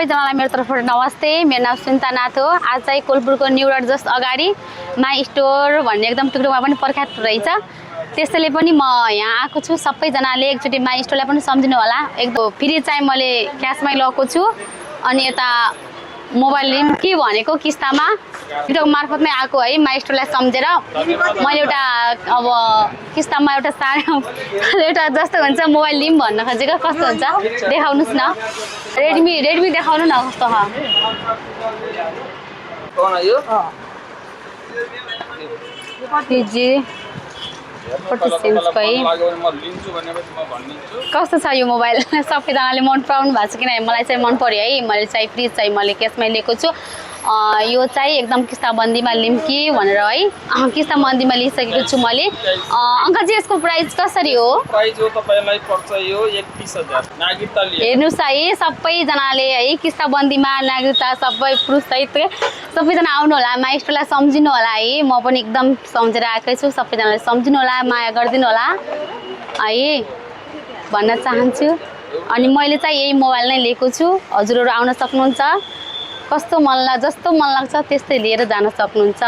सबैजनालाई मेरो तर्फबाट नमस्ते। मेरो नाम सुनिता नाथ हो। आज चाहिँ कोलपुरको न्यू रोड जस्ट अगाडि माई स्टोर भन्ने एकदम टुक्रोमा पनि प्रख्यात रहेछ, त्यसैले पनि म यहाँ आएको छु। सबैजनाले एकचोटि माई स्टोरलाई पनि सम्झिनु होला। एकदम फेरि चाहिँ मैले क्यासमै लगेको छु अनि यता मोबाइल लिम के भनेको किस्तामा भिडियो मार्फतमै आएको है। माई स्टोरलाई सम्झेर मैले एउटा अब किस्तामा एउटा सानो एउटा जस्तो हुन्छ मोबाइल लिम भन्न खोजेको। कस्तो हुन्छ देखाउनुहोस् न। रेडमी देखाउनु न कस्तो छ। कस्तो छ यो मोबाइल? सबैजनाले मन पराउनु भएको छ किनभने मलाई चाहिँ मन पर्यो है। मैले चाहिँ फ्री चाहिँ मैले क्यासमै लिएको छु। यो चाहिँ एकदम किस्ताबन्दीमा लिम कि भनेर है किस्ताबन्दीमा लिइसकेको छु मैले। अङ्कलजी यसको प्राइस कसरी हो? प्राइस हो तपाईलाई पर्छ यो 31,000 नागरिकता लिए। हेर्नुस् है सबैजनाले है किस्ताबन्दीमा नागरिकता सबै प्रुफ सहित सबैजना आउनु होला। माई स्टोरलाई सम्झिनु होला है। म पनि एकदम सम्झेर आएकै छु। सबैजनाले सम्झिनु होला, माया गरिदिनु होला है भन्न चाहन्छु। अनि मैले चाहिँ यही मोबाइल नै लिएको छु। हजुरहरू आउन सक्नुहुन्छ। जस्तो मन लाग्छ त्यस्तै लिएर जान सक्नुहुन्छ।